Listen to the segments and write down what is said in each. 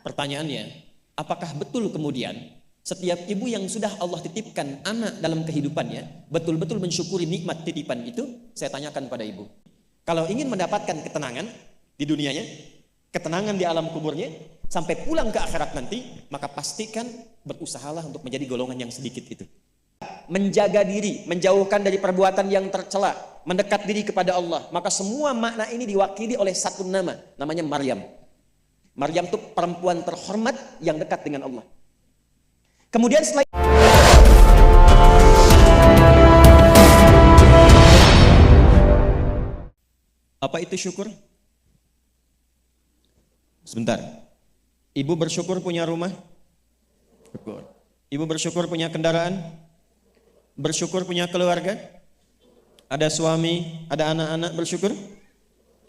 Pertanyaannya, apakah betul kemudian setiap ibu yang sudah Allah titipkan anak dalam kehidupannya betul-betul mensyukuri nikmat titipan itu? Saya tanyakan pada ibu. Kalau ingin mendapatkan ketenangan di dunianya, ketenangan di alam kuburnya, sampai pulang ke akhirat nanti, maka pastikan berusahalah untuk menjadi golongan yang sedikit itu. Menjaga diri, menjauhkan dari perbuatan yang tercela, mendekat diri kepada Allah. Maka semua makna ini diwakili oleh satu nama, namanya Maryam. Maryam itu perempuan terhormat yang dekat dengan Allah. Kemudian setelah apa itu syukur? Sebentar. Ibu bersyukur punya rumah? Syukur. Ibu bersyukur punya kendaraan? Bersyukur punya keluarga? Ada suami, ada anak-anak, bersyukur?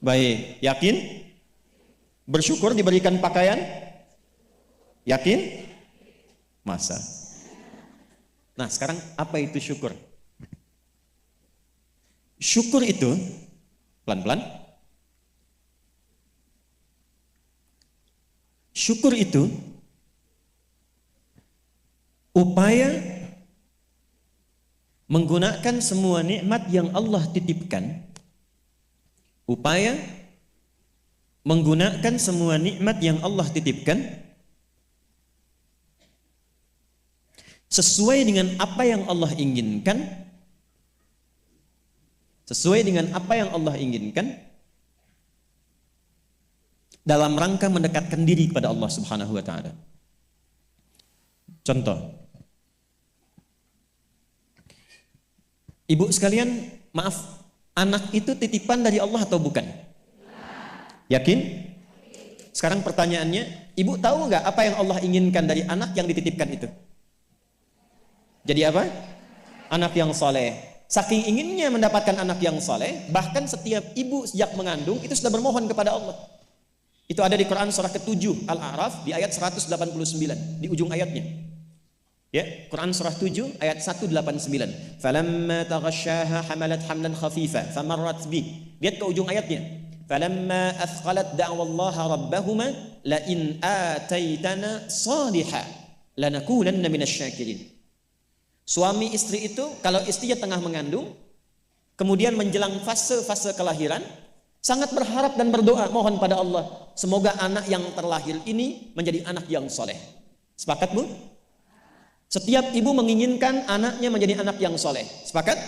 Baik, yakin? Bersyukur diberikan pakaian? Yakin? Masa? Nah, sekarang apa itu syukur? Syukur itu pelan-pelan. Syukur itu upaya menggunakan semua nikmat yang Allah titipkan. Upaya menggunakan semua nikmat yang Allah titipkan sesuai dengan apa yang Allah inginkan, sesuai dengan apa yang Allah inginkan, dalam rangka mendekatkan diri kepada Allah Subhanahu wa taala. Contoh, ibu sekalian, maaf, anak itu titipan dari Allah atau bukan? Yakin? Sekarang pertanyaannya, ibu tahu nggak apa yang Allah inginkan dari anak yang dititipkan itu? Jadi apa? Anak yang soleh. Saking inginnya mendapatkan anak yang soleh, bahkan setiap ibu sejak mengandung itu sudah bermohon kepada Allah. Itu ada di Quran surah ke-7 Al-A'raf di ayat 189 di ujung ayatnya. Ya, Quran surah 7 ayat 189. Falamma taghasyaha hamalat hamlan khafifa famarrat bi. Lihat ke ujung ayatnya. Falamma athqalat da'wallaha rabbahuma la in ataitana salihah lanakunanna minasyakirin. Suami istri itu kalau istrinya tengah mengandung, kemudian menjelang fase-fase kelahiran, sangat berharap dan berdoa mohon pada Allah, semoga anak yang terlahir ini menjadi anak yang soleh. Sepakat, Bu? Setiap ibu menginginkan anaknya menjadi anak yang soleh. Sepakat?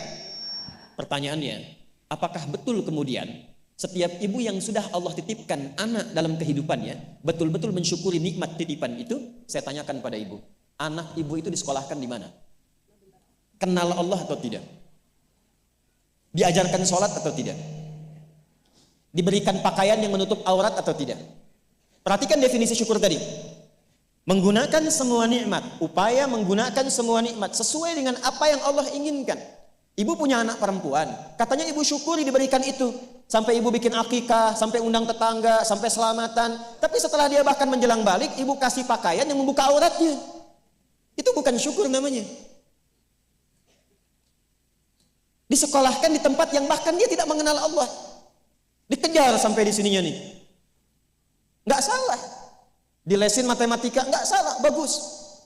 Pertanyaannya, apakah betul kemudian setiap ibu yang sudah Allah titipkan anak dalam kehidupannya betul-betul mensyukuri nikmat titipan itu? Saya tanyakan pada ibu, anak ibu itu disekolahkan di mana? Kenal Allah atau tidak? Diajarkan sholat atau tidak? Diberikan pakaian yang menutup aurat atau tidak? Perhatikan definisi syukur tadi. Menggunakan semua nikmat, upaya menggunakan semua nikmat sesuai dengan apa yang Allah inginkan. Ibu punya anak perempuan, katanya ibu syukuri diberikan itu. Sampai ibu bikin akikah, sampai undang tetangga, sampai selamatan. Tapi setelah dia bahkan menjelang balik, ibu kasih pakaian yang membuka auratnya. Itu bukan syukur namanya. Disekolahkan di tempat yang bahkan dia tidak mengenal Allah. Dikejar sampai di sininya nih. Nggak salah. Dilesin matematika, nggak salah, bagus.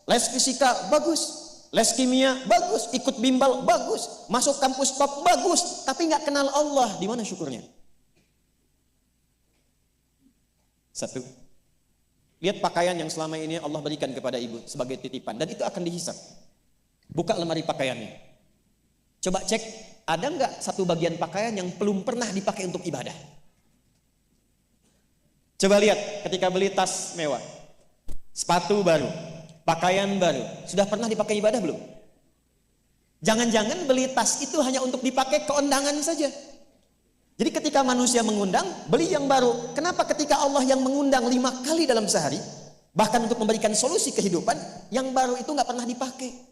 Les fisika, bagus. Les kimia, bagus. Ikut bimbel, bagus. Masuk kampus top, bagus. Tapi nggak kenal Allah, di mana syukurnya? Satu. Lihat pakaian yang selama ini Allah berikan kepada ibu sebagai titipan. Dan itu akan dihisab. Buka lemari pakaiannya. Coba cek, ada nggak satu bagian pakaian yang belum pernah dipakai untuk ibadah? Coba lihat ketika beli tas mewah, sepatu baru, pakaian baru, sudah pernah dipakai ibadah belum? Jangan-jangan beli tas itu hanya untuk dipakai keundangan saja. Jadi ketika manusia mengundang, beli yang baru. Kenapa ketika Allah yang mengundang 5 kali dalam sehari, bahkan untuk memberikan solusi kehidupan, yang baru itu nggak pernah dipakai?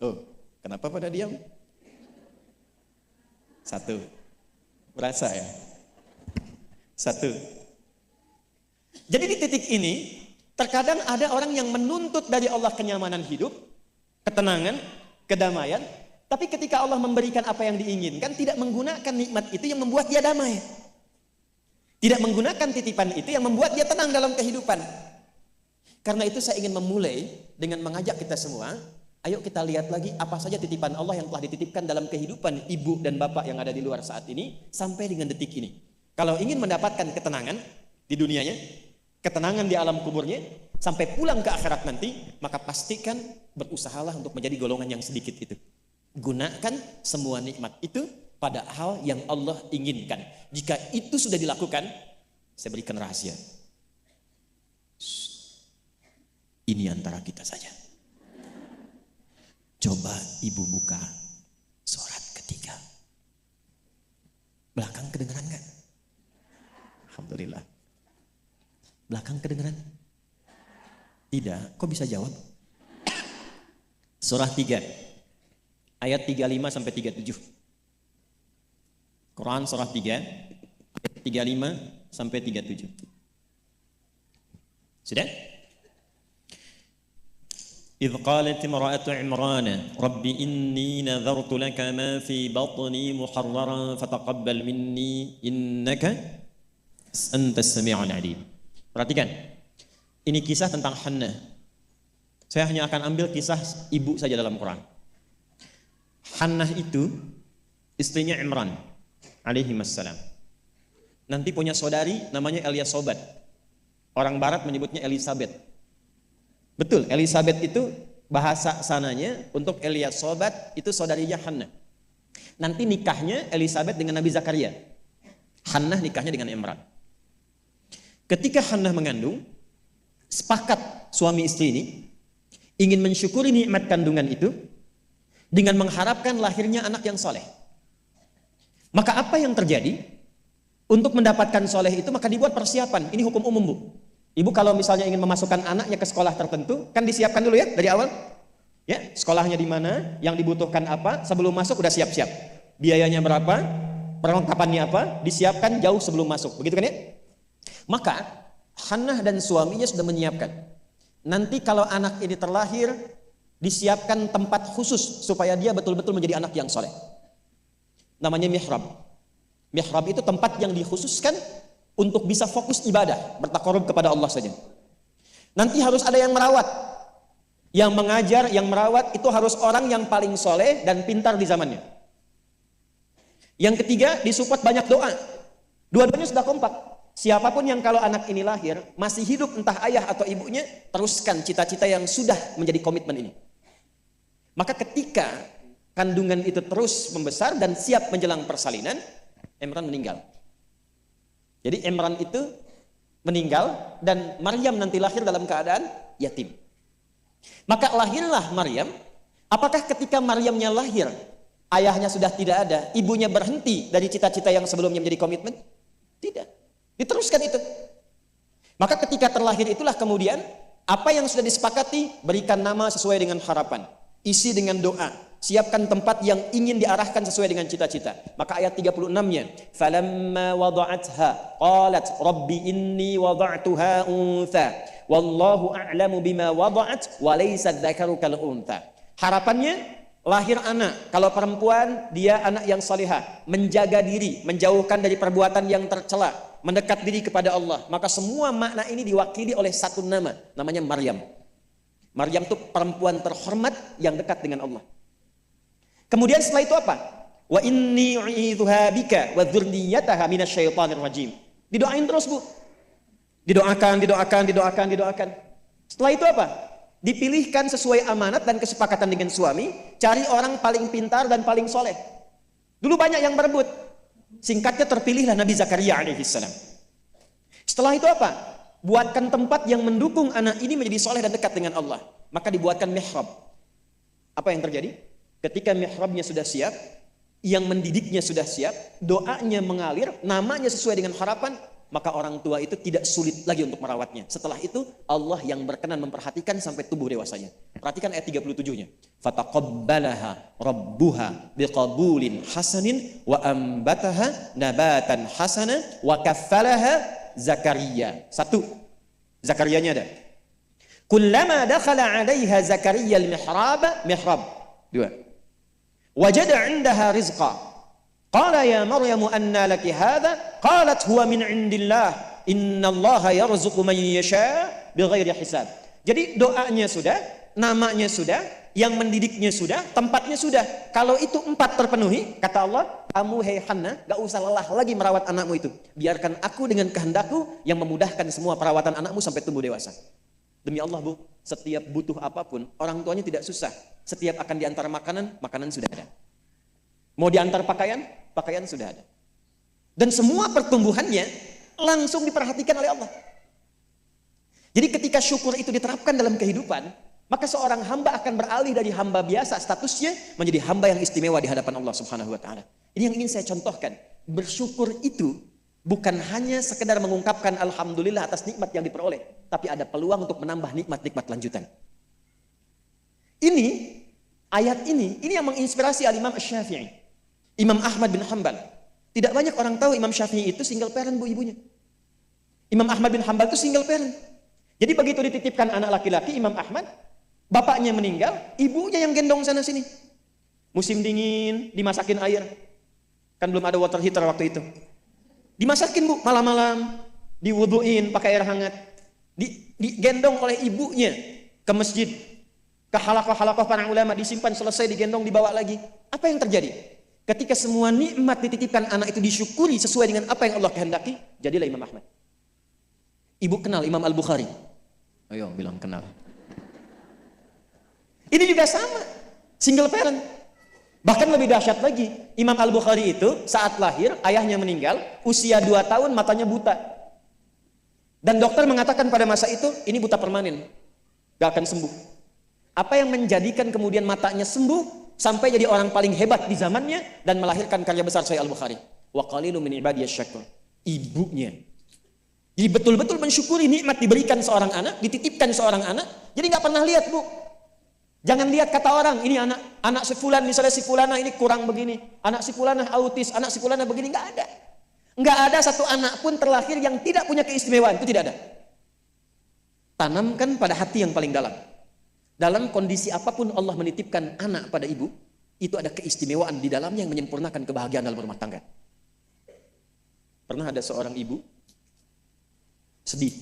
Oh, kenapa pada diam? Satu, berasa ya? Satu. Jadi di titik ini, terkadang ada orang yang menuntut dari Allah kenyamanan hidup, ketenangan, kedamaian, tapi ketika Allah memberikan apa yang diinginkan, tidak menggunakan nikmat itu yang membuat dia damai. Tidak menggunakan titipan itu yang membuat dia tenang dalam kehidupan. Karena itu saya ingin memulai dengan mengajak kita semua, ayo kita lihat lagi apa saja titipan Allah yang telah dititipkan dalam kehidupan ibu dan bapak yang ada di luar saat ini sampai dengan detik ini. Kalau ingin mendapatkan ketenangan di dunianya, ketenangan di alam kuburnya, sampai pulang ke akhirat nanti, maka pastikan berusahalah untuk menjadi golongan yang sedikit itu. Gunakan semua nikmat itu pada hal yang Allah inginkan. Jika itu sudah dilakukan, saya berikan rahasia. Ini antara kita saja. Coba ibu buka surat ketiga. Belakang kedengeran nggak? Alhamdulillah. Belakang kedengeran? Tidak. Kok bisa jawab? Surah 3 ayat 35 sampai 37. Quran surah 3 ayat 35 sampai 37. Sudah? إذ قالت امرأة عمران رب إني نذرت لك ما في بطني محررا فتقبل مني إنك أنت السميع العليم. Perhatikan, ini kisah tentang Hannah. Saya hanya akan ambil kisah ibu saja dalam Quran. Hannah itu istrinya Imran alaihi wassalam. Nanti punya saudari namanya Eliasobat. Orang barat menyebutnya Elizabeth. Betul, Elizabeth itu bahasa sananya untuk Eliasobat itu saudarinya Hannah. Nanti nikahnya Elizabeth dengan Nabi Zakaria. Hannah nikahnya dengan Imran. Ketika Hannah mengandung, sepakat suami istri ini ingin mensyukuri nikmat kandungan itu dengan mengharapkan lahirnya anak yang soleh. Maka apa yang terjadi? Untuk mendapatkan soleh itu maka dibuat persiapan. Ini hukum umum, Bu. Ibu kalau misalnya ingin memasukkan anaknya ke sekolah tertentu, kan disiapkan dulu ya dari awal. Ya, sekolahnya di mana, yang dibutuhkan apa, sebelum masuk udah siap-siap. Biayanya berapa, perlengkapannya apa, disiapkan jauh sebelum masuk. Begitu kan ya? Maka Hannah dan suaminya sudah menyiapkan. Nanti kalau anak ini terlahir, disiapkan tempat khusus supaya dia betul-betul menjadi anak yang soleh. Namanya mihrab. Mihrab itu tempat yang dikhususkan untuk bisa fokus ibadah, bertakarub kepada Allah saja. Nanti harus ada yang merawat. Yang mengajar, yang merawat itu harus orang yang paling soleh dan pintar di zamannya. Yang ketiga, disupport banyak doa. Dua-duanya sudah kompak. Siapapun yang kalau anak ini lahir, masih hidup entah ayah atau ibunya, teruskan cita-cita yang sudah menjadi komitmen ini. Maka ketika kandungan itu terus membesar dan siap menjelang persalinan, Imran meninggal. Jadi Imran itu meninggal dan Maryam nanti lahir dalam keadaan yatim. Maka lahirlah Maryam. Apakah ketika Maryamnya lahir, ayahnya sudah tidak ada, ibunya berhenti dari cita-cita yang sebelumnya menjadi komitmen? Tidak. Diteruskan itu. Maka ketika terlahir itulah kemudian apa yang sudah disepakati, berikan nama sesuai dengan harapan. Isi dengan doa, siapkan tempat yang ingin diarahkan sesuai dengan cita-cita. Maka ayat 36-nya, falamma wada'atha qalat rabbi inni wada'tuha untha wallahu a'lamu bima wada'at wa laysa dzakaru kal untha. Harapannya lahir anak. Kalau perempuan dia anak yang salihah, menjaga diri, menjauhkan dari perbuatan yang tercela, mendekat diri kepada Allah. Maka semua makna ini diwakili oleh satu nama, namanya Maryam. Maryam itu perempuan terhormat yang dekat dengan Allah. Kemudian setelah itu apa? Wa inni u'idzuha bika wa dzurriyyataha minasyaitonir rajim. Didoain terus, Bu. Didoakan. Setelah itu apa? Dipilihkan sesuai amanat dan kesepakatan dengan suami, cari orang paling pintar dan paling soleh. Dulu banyak yang berebut. Singkatnya terpilihlah Nabi Zakaria alaihissalam. Setelah itu apa? Buatkan tempat yang mendukung anak ini menjadi soleh dan dekat dengan Allah. Maka dibuatkan mihrab. Apa yang terjadi? Ketika mihrabnya sudah siap, yang mendidiknya sudah siap, doanya mengalir, namanya sesuai dengan harapan, maka orang tua itu tidak sulit lagi untuk merawatnya. Setelah itu Allah yang berkenan memperhatikan sampai tubuh dewasanya. Perhatikan ayat 37-nya. Fataqabbalaha rabbuha biqabulin hasanin wa ambataha nabatan hasana wa kaffalaha Zakaria. Satu, Zakarianya ada. Kullama dakhala 'alaiha Zakaria al-mihrab. Dua. Wajada 'indaha rizqa. Qala ya Maryamu anna laki hadha? Qalat huwa min indillah. Innallaha yarzuqu man yasha bighairi hisab. Jadi doanya sudah, namanya sudah, yang mendidiknya sudah, tempatnya sudah. Kalau itu 4 terpenuhi, kata Allah, kamu hei Hannah, gak usah lelah lagi merawat anakmu itu. Biarkan aku dengan kehendakku yang memudahkan semua perawatan anakmu sampai tumbuh dewasa. Demi Allah Bu, setiap butuh apapun, orang tuanya tidak susah. Setiap akan diantar makanan, makanan sudah ada. Mau diantar pakaian, pakaian sudah ada. Dan semua pertumbuhannya langsung diperhatikan oleh Allah. Jadi ketika syukur itu diterapkan dalam kehidupan, maka seorang hamba akan beralih dari hamba biasa statusnya menjadi hamba yang istimewa di hadapan Allah Subhanahu wa taala. Ini yang ingin saya contohkan. Bersyukur itu bukan hanya sekedar mengungkapkan alhamdulillah atas nikmat yang diperoleh, tapi ada peluang untuk menambah nikmat-nikmat lanjutan. Ini ayat ini yang menginspirasi Al-Imam Asy-Syafi'i. Imam Ahmad bin Hanbal. Tidak banyak orang tahu Imam Syafi'i itu single parent Bu ibunya. Imam Ahmad bin Hanbal itu single parent. Jadi begitu dititipkan anak laki-laki Imam Ahmad, bapaknya meninggal, ibunya yang gendong sana sini. Musim dingin, dimasakin air. Kan belum ada water heater waktu itu. Dimasakin Bu, malam-malam, diwuduin pakai air hangat. Digendong oleh ibunya ke masjid, ke halakoh-halakoh para ulama, disimpan, selesai digendong, dibawa lagi. Apa yang terjadi? Ketika semua nikmat dititipkan anak itu disyukuri sesuai dengan apa yang Allah kehendaki, jadilah Imam Ahmad. Ibu kenal Imam Al-Bukhari? Ayo bilang kenal. Ini juga sama, single parent. Bahkan lebih dahsyat lagi, Imam Al-Bukhari itu saat lahir, ayahnya meninggal, usia 2 tahun matanya buta. Dan dokter mengatakan pada masa itu, ini buta permanen, gak akan sembuh. Apa yang menjadikan kemudian matanya sembuh, sampai jadi orang paling hebat di zamannya, dan melahirkan karya besar Sahih Al-Bukhari. Wa qalilun min ibadiyasy syakur. Ibunya. Jadi betul-betul mensyukuri nikmat diberikan seorang anak, dititipkan seorang anak, jadi gak pernah lihat Bu. Jangan lihat kata orang, ini anak si fulan, misalnya si fulana ini kurang begini, anak si fulana autis, anak si fulana begini, nggak ada. Nggak ada satu anak pun terlahir yang tidak punya keistimewaan, itu tidak ada. Tanamkan pada hati yang paling dalam. Dalam kondisi apapun Allah menitipkan anak pada ibu, itu ada keistimewaan di dalamnya yang menyempurnakan kebahagiaan dalam rumah tangga. Pernah ada seorang ibu sedih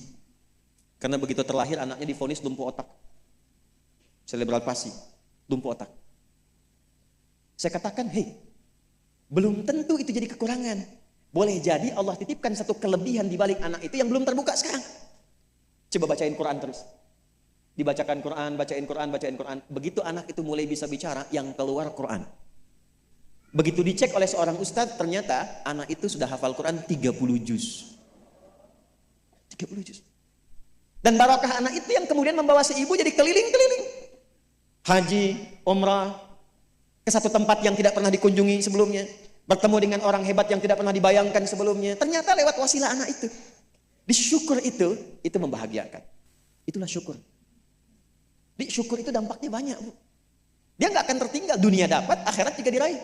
karena begitu terlahir anaknya divonis lumpuh otak. Cerebral palsy, lumpuh otak. Saya katakan, hei, belum tentu itu jadi kekurangan. Boleh jadi Allah titipkan satu kelebihan di balik anak itu yang belum terbuka sekarang. Coba bacain Quran terus. Dibacakan Quran, bacain Quran, bacain Quran. Begitu anak itu mulai bisa bicara, yang keluar Quran. Begitu dicek oleh seorang ustadz, ternyata anak itu sudah hafal Quran 30 juz. 30 juz. Dan barakah anak itu yang kemudian membawa si ibu jadi keliling-keliling. Haji, umrah, ke satu tempat yang tidak pernah dikunjungi sebelumnya. Bertemu dengan orang hebat yang tidak pernah dibayangkan sebelumnya. Ternyata lewat wasilah anak itu. Disyukur itu membahagiakan. Itulah syukur. Syukur itu dampaknya banyak Bu. Dia nggak akan tertinggal, dunia dapat, akhirat juga diraih.